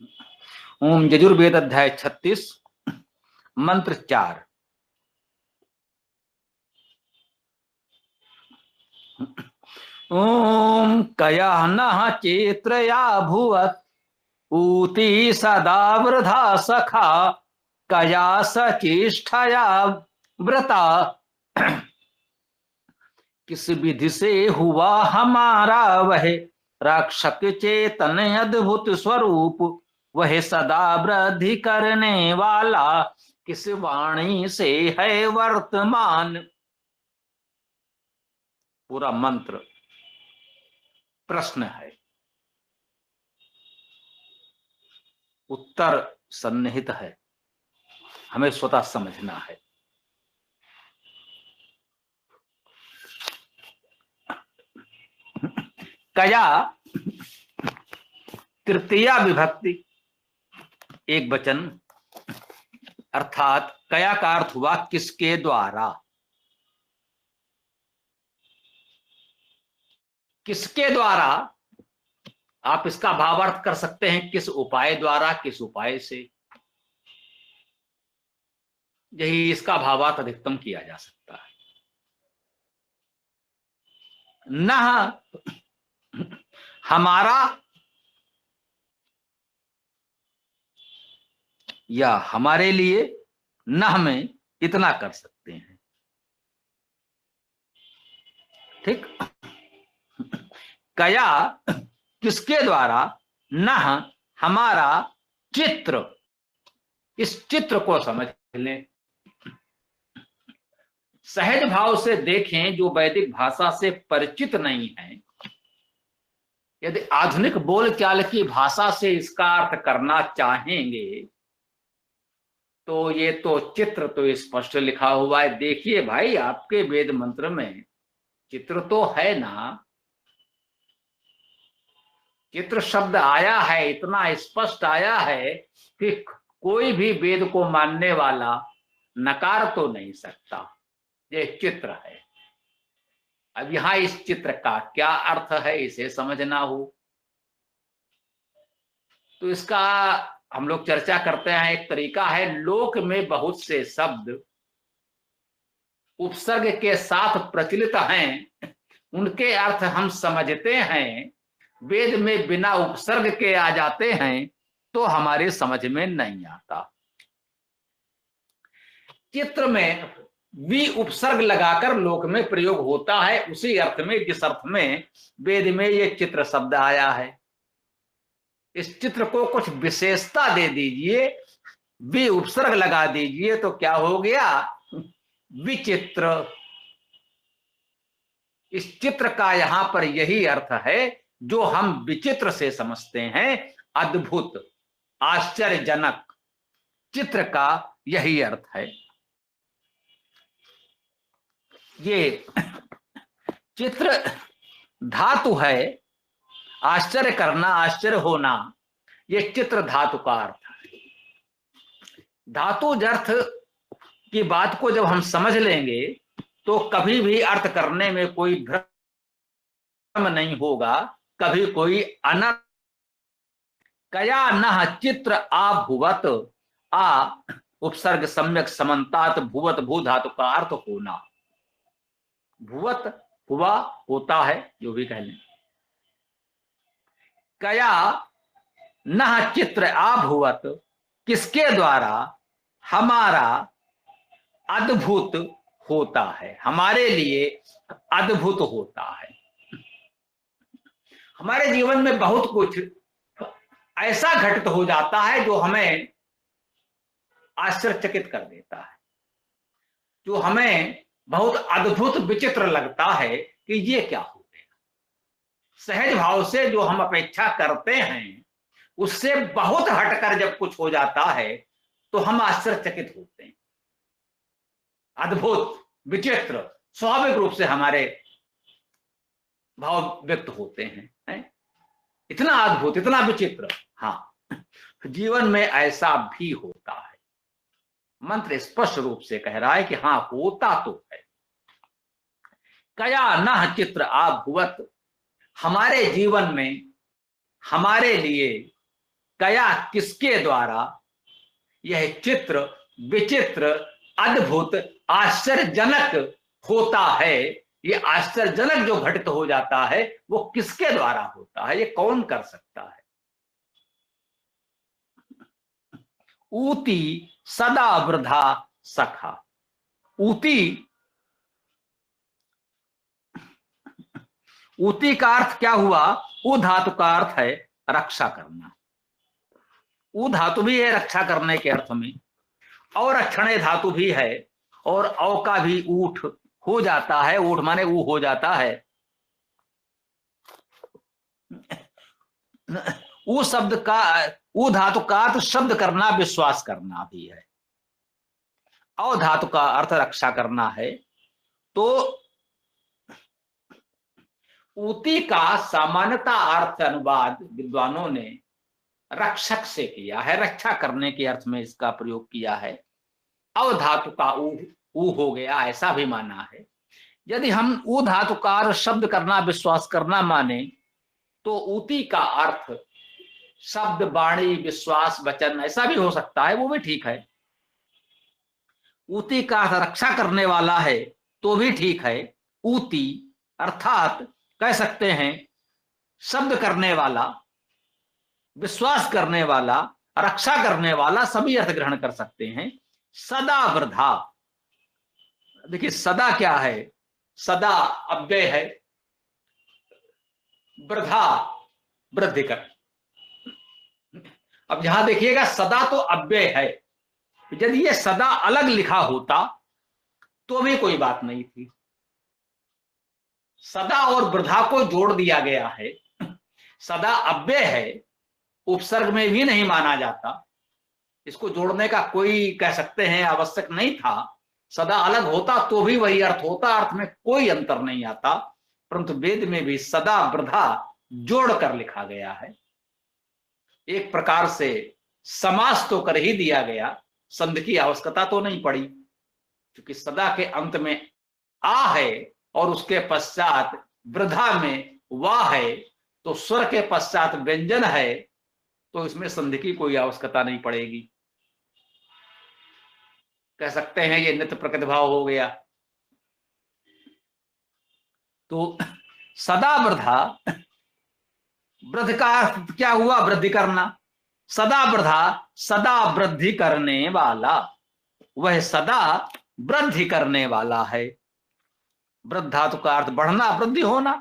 ओम यजुर्वेद अध्याय 36 मंत्र 4। ओम कया नः चेत्रया भुवत् ऊती सदा वृथा सखा कया सचेष्टया व्रता। किस विधि से हुआ हमारा वह रक्षक चेतन अद्भुत स्वरूप, वह सदा वृद्धि करने वाला किस वाणी से है वर्तमान। पूरा मंत्र प्रश्न है, उत्तर सन्निहित है, हमें स्वतः समझना है। कया तृतीया विभक्ति एक वचन, अर्थात कया का अर्थ हुआ किसके द्वारा। किसके द्वारा आप इसका भावार्थ कर सकते हैं किस उपाय द्वारा, किस उपाय से। यही इसका भावार्थ अधिकतम किया जा सकता है। न हमारा या हमारे लिए, न में इतना कर सकते हैं, ठीक। कया किसके द्वारा, न हमारा चित्र, इस चित्र को समझ लें। सहज भाव से देखें, जो वैदिक भाषा से परिचित नहीं है, यदि आधुनिक बोलचाल की भाषा से इसका अर्थ करना चाहेंगे तो ये तो चित्र तो स्पष्ट लिखा हुआ है। देखिए भाई, आपके वेद मंत्र में चित्र तो है ना, चित्र शब्द आया है, इतना स्पष्ट आया है कि कोई भी वेद को मानने वाला नकार तो नहीं सकता। ये चित्र है। अब यहां इस चित्र का क्या अर्थ है, इसे समझना हो तो इसका हम लोग चर्चा करते हैं। एक तरीका है, लोक में बहुत से शब्द उपसर्ग के साथ प्रचलित हैं, उनके अर्थ हम समझते हैं, वेद में बिना उपसर्ग के आ जाते हैं तो हमारे समझ में नहीं आता। चित्र में वी उपसर्ग लगाकर लोक में प्रयोग होता है, उसी अर्थ में जिस अर्थ में वेद में ये चित्र शब्द आया है। इस चित्र को कुछ विशेषता दे दीजिए, वी उपसर्ग लगा दीजिए तो क्या हो गया, विचित्र। इस चित्र का यहां पर यही अर्थ है जो हम विचित्र से समझते हैं, अद्भुत, आश्चर्यजनक। चित्र का यही अर्थ है। ये चित्र धातु है, आश्चर्य करना, आश्चर्य होना, ये चित्र धातु का अर्थ है। धातु अर्थ की बात को जब हम समझ लेंगे तो कभी भी अर्थ करने में कोई भ्रम नहीं होगा, कभी कोई अनर्थ। कया नः चित्र आभुवत, आ उपसर्ग सम्यक समन्तात भुवत, भू धातु का अर्थ होना। भुवत हुआ, होता है, जो भी कह लें। कया नः चित्र आभुवत, किसके द्वारा हमारा अद्भुत होता है, हमारे लिए अद्भुत होता है। हमारे जीवन में बहुत कुछ ऐसा घटित हो जाता है जो हमें आश्चर्यचकित कर देता है, जो हमें बहुत अद्भुत विचित्र लगता है कि ये क्या हो गया। सहज भाव से जो हम अपेक्षा करते हैं उससे बहुत हटकर जब कुछ हो जाता है तो हम आश्चर्यचकित होते हैं। अद्भुत, विचित्र, स्वाभाविक रूप से हमारे भाव व्यक्त होते हैं। इतना अद्भुत, इतना विचित्र, हाँ, जीवन में ऐसा भी होता है। मंत्र स्पष्ट रूप से कह रहा है कि हाँ, होता तो है। कया नः चित्र आभुवत, हमारे जीवन में हमारे लिए कया किसके द्वारा यह चित्र विचित्र अद्भुत आश्चर्यजनक होता है, ये आश्चर्यजनक जो घटित हो जाता है वो किसके द्वारा होता है, ये कौन कर सकता है। ऊती सदा वृथा सखा। ऊती, ऊती का अर्थ क्या हुआ? ऊ धातु का अर्थ है रक्षा करना। ऊ धातु भी है रक्षा करने के अर्थ में, और अक्षणे धातु भी है, और औ का भी ऊठ हो जाता है, ऊठ माने ऊ हो जाता है। ऊ शब्द का, ऊ धातु का अर्थ शब्द करना, विश्वास करना भी है। औ धातु का अर्थ रक्षा करना है। तो ऊती का सामान्यता अर्थ अनुवाद विद्वानों ने रक्षक से किया है, रक्षा करने के अर्थ में इसका प्रयोग किया है। अव धातु का ऊ हो गया, ऐसा भी माना है। यदि हम ऊ धातु का अर्थ शब्द करना, विश्वास करना माने, तो ऊती का अर्थ शब्द, वाणी, विश्वास, वचन ऐसा भी हो सकता है, वो भी ठीक है। ऊती का अर्थ रक्षा करने वाला है तो भी ठीक है। ऊती अर्थात कह सकते हैं शब्द करने वाला, विश्वास करने वाला, रक्षा करने वाला, सभी अर्थ ग्रहण कर सकते हैं। सदा वृथा, देखिए सदा क्या है? सदा अव्यय है, वृथा वृद्धि कर। अब यहां देखिएगा सदा तो अव्यय है, यदि ये सदा अलग लिखा होता तो भी कोई बात नहीं थी। सदा और वृथा को जोड़ दिया गया है। सदा अव्यय है, उपसर्ग में भी नहीं माना जाता, इसको जोड़ने का कोई कह सकते हैं आवश्यक नहीं था। सदा अलग होता तो भी वही अर्थ होता, अर्थ में कोई अंतर नहीं आता, परंतु वेद में भी सदा वृथा जोड़कर लिखा गया है। एक प्रकार से समास तो कर ही दिया गया, संधि की आवश्यकता तो नहीं पड़ी, क्योंकि सदा के अंत में आ है और उसके पश्चात वृथा में वाह है, तो स्वर के पश्चात व्यंजन है, तो इसमें संधि की कोई आवश्यकता नहीं पड़ेगी। कह सकते हैं ये नित्य प्रकृति भाव हो गया। तो सदा वृथा, वृद्धि का अर्थ क्या हुआ? वृद्धि करना। सदा वृथा, सदा वृद्धि करने वाला, वह सदा वृद्धि करने वाला है। वृद्ध धातु का अर्थ बढ़ना, वृद्धि होना।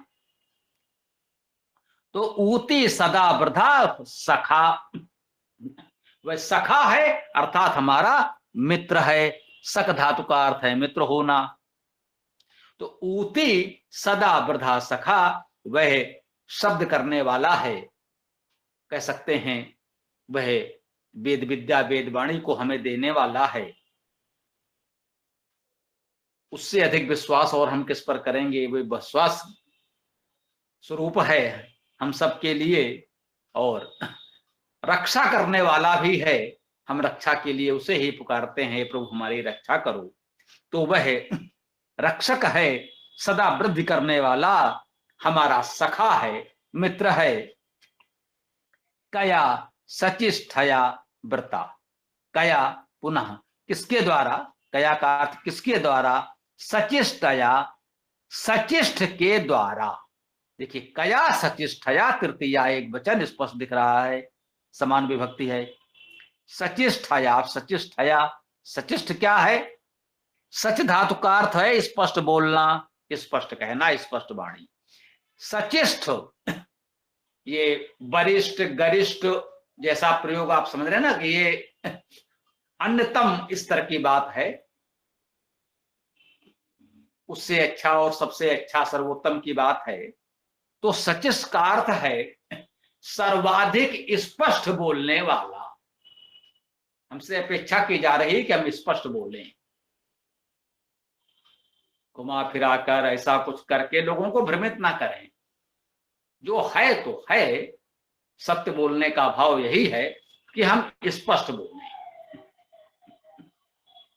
तो ऊती सदा वृथा सखा, वह सखा है अर्थात हमारा मित्र है। सख धातु का अर्थ है मित्र होना। तो ऊती सदा वृथा सखा, वह शब्द करने वाला है, कह सकते हैं वह वेद विद्या वेद वाणी को हमें देने वाला है। उससे अधिक विश्वास और हम किस पर करेंगे? वह विश्वास स्वरूप है हम सबके लिए, और रक्षा करने वाला भी है। हम रक्षा के लिए उसे ही पुकारते हैं, प्रभु हमारी रक्षा करो। तो वह रक्षक है, सदा वृद्धि करने वाला, हमारा सखा है, मित्र है। कया सचिष्ठया व्रता, कया पुनः किसके द्वारा? कया का अर्थ किसके द्वारा? सचिष्ठया, सचिष्ठ के द्वारा। देखिए कया सचिष्ठया, तृतीया एक वचन स्पष्ट दिख रहा है, समान विभक्ति है। सचिष्ठया, सचिष्ठया, सचिष्ठ क्या है? सच धातु का अर्थ है स्पष्ट बोलना, स्पष्ट कहना, स्पष्ट वाणी। सचिष्ठ ये वरिष्ठ गरिष्ठ जैसा प्रयोग आप समझ रहे हैं ना, कि ये अन्यतम इस तरह की बात है, उससे अच्छा और सबसे अच्छा सर्वोत्तम की बात है। तो सचिष्ठ का अर्थ है सर्वाधिक स्पष्ट बोलने वाला। हमसे अपेक्षा की जा रही कि हम स्पष्ट बोलें, घुमा फिरा कर ऐसा कुछ करके लोगों को भ्रमित ना करें। जो है तो है, सत्य बोलने का भाव यही है कि हम स्पष्ट बोलें।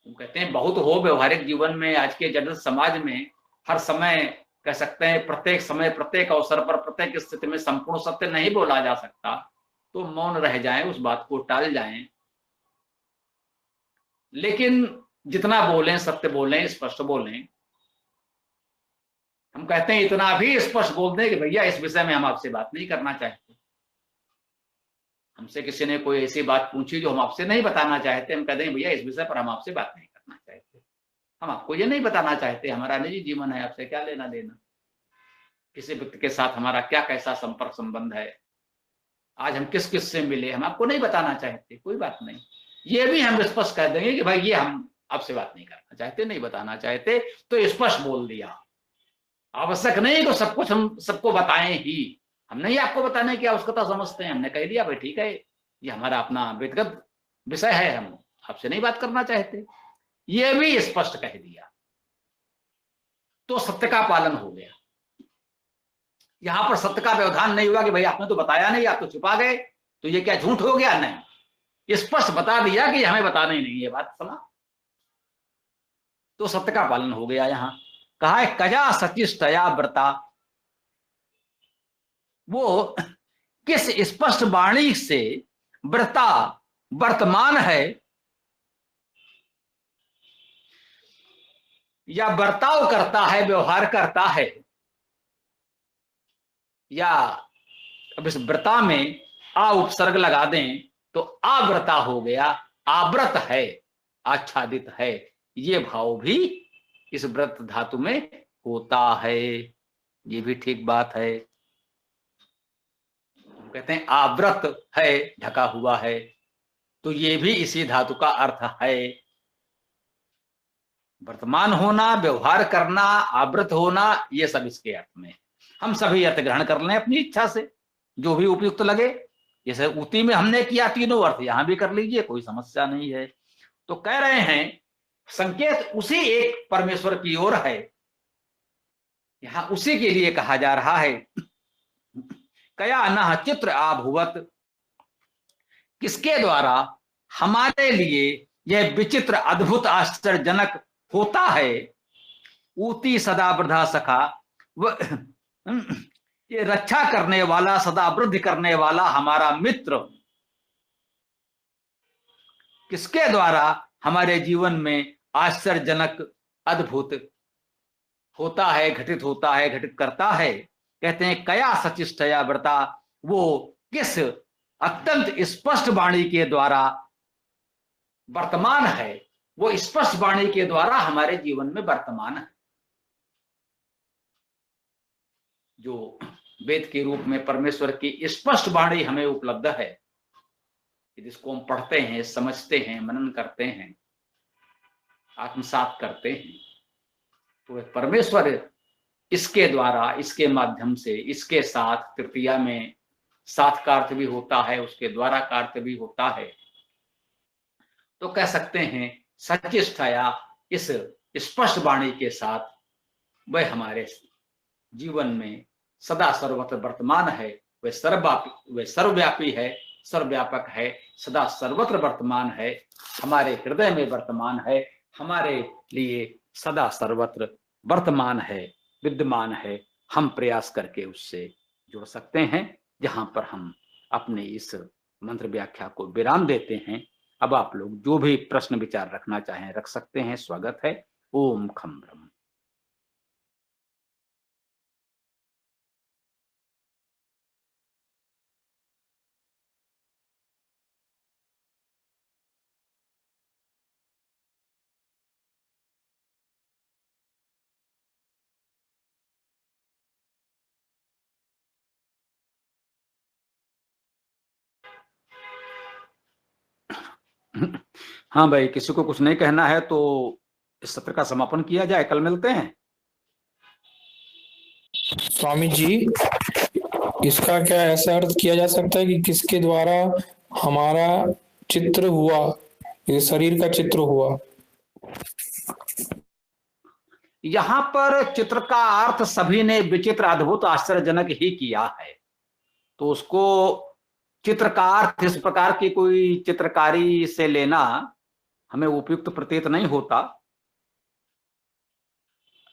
हम कहते हैं बहुत हो व्यवहारिक जीवन में, आज के जटिल समाज में हर समय कह सकते हैं प्रत्येक समय प्रत्येक अवसर पर प्रत्येक स्थिति में संपूर्ण सत्य नहीं बोला जा सकता। तो मौन रह जाएं, उस बात को टाल जाएं। लेकिन जितना बोलें सत्य बोलें, स्पष्ट बोलें। हम कहते हैं इतना भी स्पष्ट बोल दें कि भैया इस विषय में हम आपसे बात नहीं करना चाहते। हमसे किसी ने कोई ऐसी बात पूछी जो हम आपसे नहीं बताना चाहते, हम कहते हैं भैया इस विषय पर हम आपसे बात नहीं करना चाहते, हम आपको ये नहीं बताना चाहते, हमारा निजी जीवन है, आपसे क्या लेना देना, किसी व्यक्ति के साथ हमारा क्या कैसा संपर्क संबंध है, आज हम किस किस से मिले, हम आपको नहीं बताना चाहते, कोई बात नहीं। ये भी हम स्पष्ट कह देंगे कि भाई ये हम आपसे बात नहीं करना चाहते, नहीं बताना चाहते, तो स्पष्ट बोल दिया। आवश्यक नहीं तो सब कुछ हम सबको बताएं ही, हम नहीं आपको बताने की आवश्यकता समझते हैं, हमने कह दिया भाई ठीक है, ये हमारा अपना व्यक्तिगत विषय है, हम आपसे नहीं बात करना चाहते, ये भी स्पष्ट कह दिया, तो सत्य का पालन हो गया। यहां पर सत्य का व्यवधान नहीं हुआ कि भाई आपने तो बताया नहीं, आप तो छुपा गए, तो ये क्या झूठ हो गया? नहीं, स्पष्ट बता दिया कि हमें बताना ही नहीं, ये बात समा, तो सत्य का पालन हो गया। यहां कहा है कजा सचिष्टया व्रता, वो किस स्पष्ट वाणी से व्रता वर्तमान है या बर्ताव करता है, व्यवहार करता है, या अब इस व्रता में आ उपसर्ग लगा दें तो आवृता हो गया, आवृत है, आच्छादित है, ये भाव भी इस व्रत धातु में होता है, ये भी ठीक बात है। कहते हैं आवृत है, ढका हुआ है, तो ये भी इसी धातु का अर्थ है। वर्तमान होना, व्यवहार करना, आवृत होना, ये सब इसके अर्थ में। हम सभी अर्थ ग्रहण कर लें अपनी इच्छा से, जो भी उपयुक्त लगे। जैसे उति में हमने किया तीनों अर्थ, यहां भी कर लीजिए, कोई समस्या नहीं है। तो कह रहे हैं संकेत उसी एक परमेश्वर की ओर है, यहां उसी के लिए कहा जा रहा है। कया न चित्र आभुवत, किसके द्वारा हमारे लिए यह विचित्र अद्भुत आश्चर्यजनक होता है। ऊती सदा वृद्धा सखा, ये रक्षा करने वाला, सदा वृद्धि करने वाला हमारा मित्र, किसके द्वारा हमारे जीवन में आश्चर्यजनक अद्भुत होता है, घटित होता है, घटित करता है। कहते हैं कया सचिष्टया व्रता, वो किस अत्यंत स्पष्ट वाणी के द्वारा वर्तमान है, वो स्पष्ट वाणी के द्वारा हमारे जीवन में वर्तमान है। जो वेद के रूप में परमेश्वर की स्पष्ट वाणी हमें उपलब्ध है, जिसको हम पढ़ते हैं, समझते हैं, मनन करते हैं, आत्मसात करते हैं, तो परमेश्वर इसके द्वारा, इसके माध्यम से, इसके साथ, तृतीया में साथ का अर्थ भी होता है, उसके द्वारा का अर्थ भी होता है। तो कह सकते हैं सचिष्ठया, इस स्पष्ट वाणी के साथ वह हमारे जीवन में सदा सर्वत्र वर्तमान है, वह सर्वव्यापी है, सर्वव्यापक है, सदा सर्वत्र वर्तमान है, हमारे हृदय में वर्तमान है, हमारे लिए सदा सर्वत्र वर्तमान है, विद्यमान है। हम प्रयास करके उससे जुड़ सकते हैं। जहां पर हम अपने इस मंत्र व्याख्या को विराम देते हैं। अब आप लोग जो भी प्रश्न विचार रखना चाहें रख सकते हैं, स्वागत है। ओम खम ब्रह्म। हाँ भाई, किसी को कुछ नहीं कहना है तो इस सत्र का समापन किया जाए, कल मिलते हैं। स्वामी जी, इसका क्या ऐसा अर्थ किया जा सकता है कि किसके द्वारा हमारा चित्र हुआ, ये शरीर का चित्र हुआ? यहां पर चित्र का अर्थ सभी ने विचित्र, अद्भुत, आश्चर्यजनक ही किया है, तो उसको चित्र का अर्थ इस प्रकार की कोई चित्रकारी से लेना हमें उपयुक्त प्रतीत नहीं होता।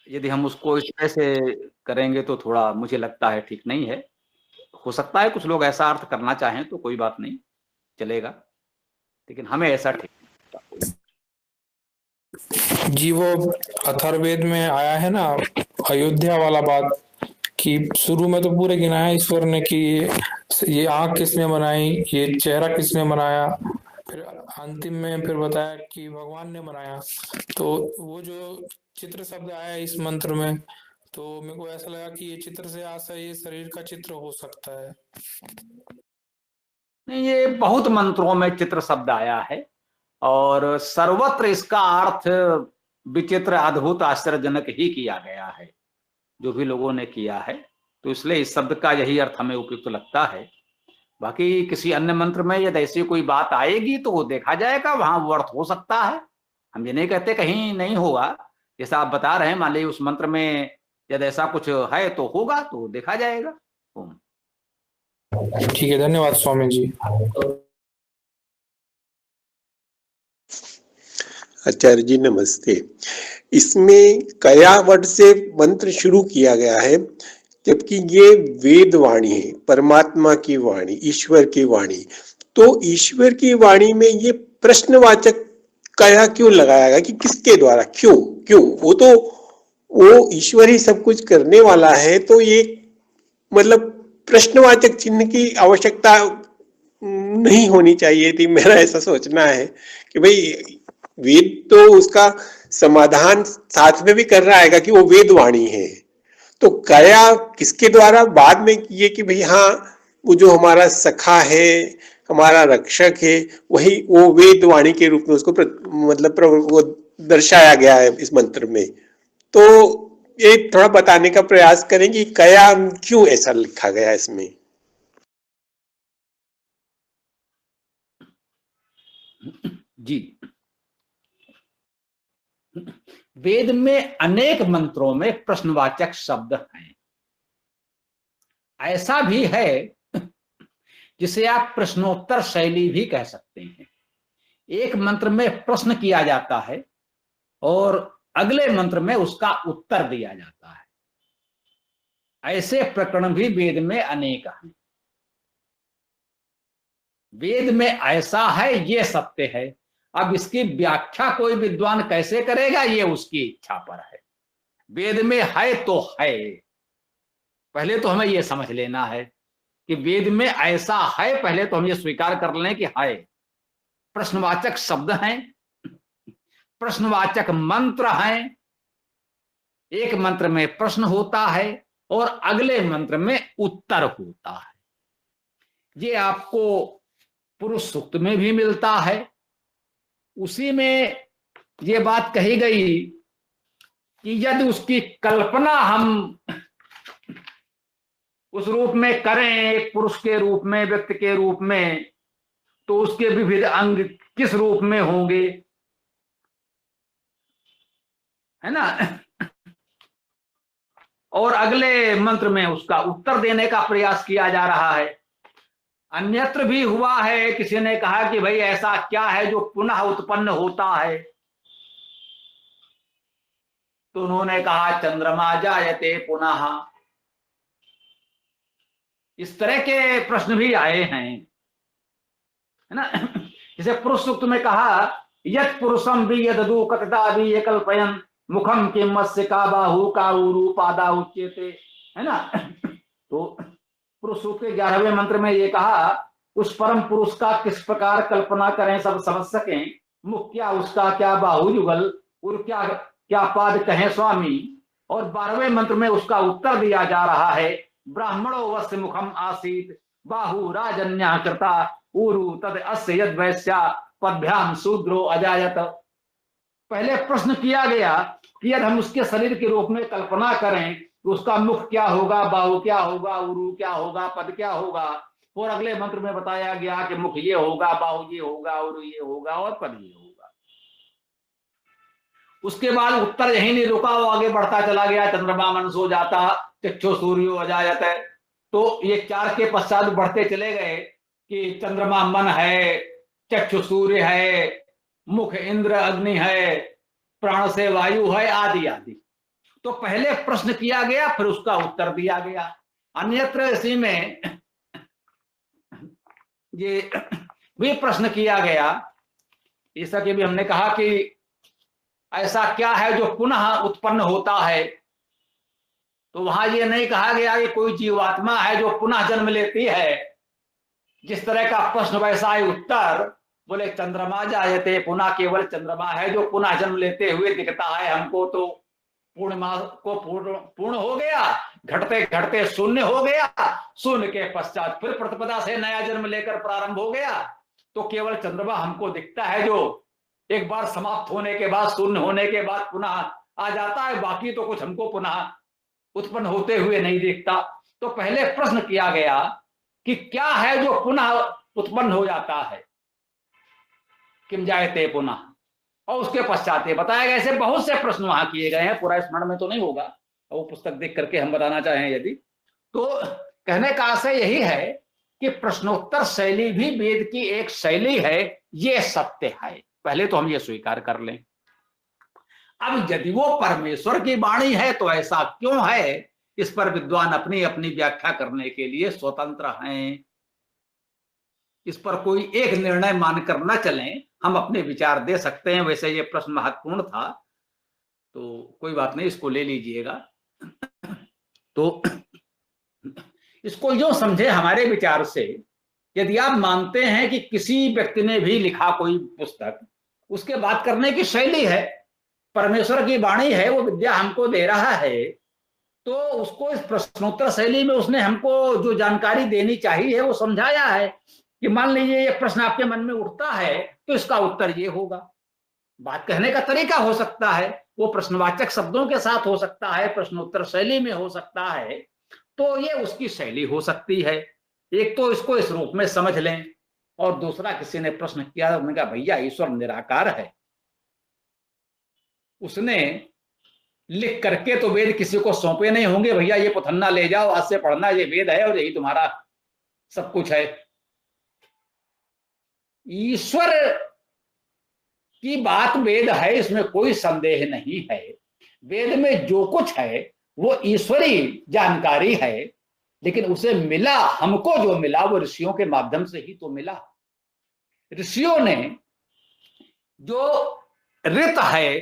यदि हम उसको इस तरह से करेंगे तो थोड़ा मुझे लगता है ठीक नहीं है। हो सकता है कुछ लोग ऐसा अर्थ करना चाहें तो कोई बात नहीं, चलेगा, लेकिन हमें ऐसा ठीक जी वो अथर्ववेद में आया है ना, अयोध्या वाला बात, कि शुरू में तो पूरे गिनाया ईश्वर ने कि ये आंख किसने बनाई, ये चेहरा किसने बनाया, फिर अंतिम में फिर बताया कि भगवान ने बनाया। तो वो जो चित्र शब्द आया है इस मंत्र में, तो मेरे को ऐसा लगा कि ये चित्र से आशा ये शरीर का चित्र हो सकता है। नहीं। ये बहुत मंत्रों में चित्र शब्द आया है और सर्वत्र इसका अर्थ विचित्र, अद्भुत, आश्चर्यजनक ही किया गया है, जो भी लोगों ने किया है। तो इसलिए इस शब्द का यही अर्थ हमें उपयुक्त लगता है। बाकी किसी अन्य मंत्र में यदि ऐसी कोई बात आएगी तो वो देखा जाएगा, वहां वो अर्थ हो सकता है। हम ये नहीं कहते कहीं नहीं होगा, जैसा आप बता रहे हैं, मान लीजिए उस मंत्र में यदि ऐसा कुछ है तो होगा, तो देखा जाएगा। ठीक है, धन्यवाद स्वामी जी। आचार्य जी नमस्ते। इसमें कया वर्ड से मंत्र शुरू किया गया है, जबकि ये वेद वाणी है, परमात्मा की वाणी, ईश्वर की वाणी। तो ईश्वर की वाणी में ये प्रश्नवाचक कया क्यों लगाया गया, कि किसके द्वारा, क्यों क्यों? वो ईश्वर ही सब कुछ करने वाला है, तो ये मतलब प्रश्नवाचक चिन्ह की आवश्यकता नहीं होनी चाहिए थी। मेरा ऐसा सोचना है कि भाई वेद तो उसका समाधान साथ में भी कर रहा है कि वो वेद वाणी है, तो कया किसके द्वारा बाद में किए कि भाई हाँ वो जो हमारा सखा है, हमारा रक्षक है, वही वो वेद वाणी के रूप में उसको वो दर्शाया गया है इस मंत्र में। तो ये थोड़ा बताने का प्रयास करें कि कया क्यों ऐसा लिखा गया इसमें। जी, वेद में अनेक मंत्रों में प्रश्नवाचक शब्द हैं। ऐसा भी है जिसे आप प्रश्नोत्तर शैली भी कह सकते हैं। एक मंत्र में प्रश्न किया जाता है और अगले मंत्र में उसका उत्तर दिया जाता है। ऐसे प्रकरण भी वेद में अनेक हैं। वेद में ऐसा है, ये सत्य है। अब इसकी व्याख्या कोई विद्वान कैसे करेगा, ये उसकी इच्छा पर है। वेद में है तो है, पहले तो हमें यह समझ लेना है कि वेद में ऐसा है। पहले तो हम ये स्वीकार कर लें कि है। प्रश्नवाचक शब्द हैं, प्रश्नवाचक मंत्र हैं। एक मंत्र में प्रश्न होता है और अगले मंत्र में उत्तर होता है। ये आपको पुरुष सूक्त में भी मिलता है। उसी में ये बात कही गई कि यदि उसकी कल्पना हम उस रूप में करें, एक पुरुष के रूप में, व्यक्ति के रूप में, तो उसके विविध अंग किस रूप में होंगे, है ना। और अगले मंत्र में उसका उत्तर देने का प्रयास किया जा रहा है। अन्यत्र भी हुआ है, किसी ने कहा कि भाई ऐसा क्या है जो पुनः उत्पन्न होता है, तो उन्होंने कहा चंद्रमा जायते पुनः। इस तरह के प्रश्न भी आए हैं, है ना। जैसे पुरुष सूक्त में कहा यत पुरुषम भी यदु कटता भी ये कल्पयन मुखम के मत्स्य का बाहु का उरु पादा उच्यते, है ना। तो पुरुष सूक्त के 11वें मंत्र में ये कहा उस परम पुरुष का किस प्रकार कल्पना करें सब समझ सकें, मुख क्या उसका, क्या बाहु युगल, उर क्या क्या पाद कहें स्वामी। और 12वें मंत्र में उसका उत्तर दिया जा रहा है ब्राह्मणो वस्य मुखम आसीत बाहु राजन्या कृता उरु तद अस्य यद वैश्या पद्भ्याम शूद्रो अजायत। पहले प्रश्न किया गया कि यदि हम उसके शरीर के रूप में कल्पना करें तो उसका मुख क्या होगा, बाहु क्या होगा, उरु क्या होगा, पद क्या होगा। और अगले मंत्र में बताया गया कि मुख ये होगा, बाहु ये होगा, उरु ये होगा और पद ये होगा। उसके बाद उत्तर यही नहीं रुका, वो आगे बढ़ता चला गया। चंद्रमा मनसो जाता चक्षु सूर्यो अजायत। तो ये 4 के पश्चात बढ़ते चले गए कि चंद्रमा मन है, चक्षु सूर्य है, मुख इंद्र अग्नि है, प्राण से वायु है, आदि आदि। तो पहले प्रश्न किया गया, फिर उसका उत्तर दिया गया। अन्यत्र इसी में ये भी प्रश्न किया गया, जैसा कि भी हमने कहा कि ऐसा क्या है जो पुनः उत्पन्न होता है, तो वहां ये नहीं कहा गया कि कोई जीवात्मा है जो पुनः जन्म लेती है। जिस तरह का प्रश्न वैसा ही उत्तर, बोले चंद्रमा जायते पुनः, केवल चंद्रमा है जो पुनः जन्म लेते हुए दिखता है हमको, तो पूर्णिमा को पूर्ण हो गया, घटते घटते शून्य हो गया, शून्य के पश्चात फिर प्रतिपदा से नया जन्म लेकर प्रारंभ हो गया। तो केवल चंद्रमा हमको दिखता है जो एक बार समाप्त होने के बाद, शून्य होने के बाद पुनः आ जाता है, बाकी तो कुछ हमको पुनः उत्पन्न होते हुए नहीं दिखता। तो पहले प्रश्न किया गया कि क्या है जो पुनः उत्पन्न हो जाता है, किम जायते पुनः, और उसके पश्चात ये बताया गया। ऐसे बहुत से प्रश्न वहां किए गए हैं, पूरा स्मरण में तो नहीं होगा, वो पुस्तक देख करके हम बताना चाहें यदि तो। कहने का आशय यही है कि प्रश्नोत्तर शैली भी वेद की एक शैली है, ये सत्य है, पहले तो हम ये स्वीकार कर लें। अब यदि वो परमेश्वर की वाणी है तो ऐसा क्यों है, इस पर विद्वान अपनी अपनी व्याख्या करने के लिए स्वतंत्र हैं। इस पर कोई एक निर्णय मानकर न चलें, हम अपने विचार दे सकते हैं। वैसे ये प्रश्न महत्वपूर्ण था, तो कोई बात नहीं, इसको ले लीजिएगा। तो इसको यूं समझे हमारे विचार से, यदि आप मानते हैं कि किसी व्यक्ति ने भी लिखा कोई पुस्तक, उसके बात करने की शैली है, परमेश्वर की वाणी है, वो विद्या हमको दे रहा है, तो उसको इस प्रश्नोत्तर शैली में उसने हमको जो जानकारी देनी चाहिए वो समझाया है कि मान लीजिए ये प्रश्न आपके मन में उठता है तो इसका उत्तर ये होगा। बात कहने का तरीका हो सकता है, वो प्रश्नवाचक शब्दों के साथ हो सकता है, प्रश्नोत्तर शैली में हो सकता है, तो ये उसकी शैली हो सकती है। एक तो इसको इस रूप में समझ लें, और दूसरा किसी ने प्रश्न किया, उन्होंने कहा भैया ईश्वर निराकार है, उसने लिख करके तो वेद किसी को सौंपे नहीं होंगे, भैया ये पुथन्ना ले जाओ, आज से पढ़ना, ये वेद है और यही तुम्हारा सब कुछ है। ईश्वर की बात वेद है, इसमें कोई संदेह नहीं है। वेद में जो कुछ है वो ईश्वरी जानकारी है, लेकिन उसे मिला, हमको जो मिला वो ऋषियों के माध्यम से ही तो मिला। ऋषियों ने जो ऋत है,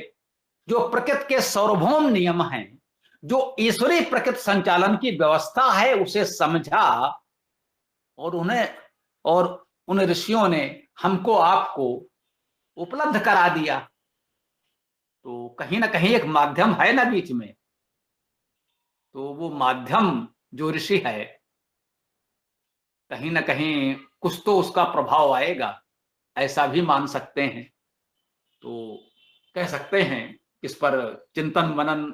जो प्रकृति के सार्वभौम नियम हैं, जो ईश्वरी प्रकृति संचालन की व्यवस्था है, उसे समझा, और उन ऋषियों ने हमको आपको उपलब्ध करा दिया। तो कहीं ना कहीं एक माध्यम है ना बीच में, तो वो माध्यम जो ऋषि है, कहीं ना कहीं कुछ तो उसका प्रभाव आएगा, ऐसा भी मान सकते हैं। तो कह सकते हैं इस पर चिंतन मनन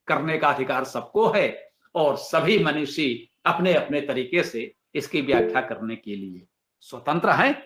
करने का अधिकार सबको है, और सभी मनुष्य अपने अपने तरीके से इसकी व्याख्या करने के लिए स्वतंत्र हैं।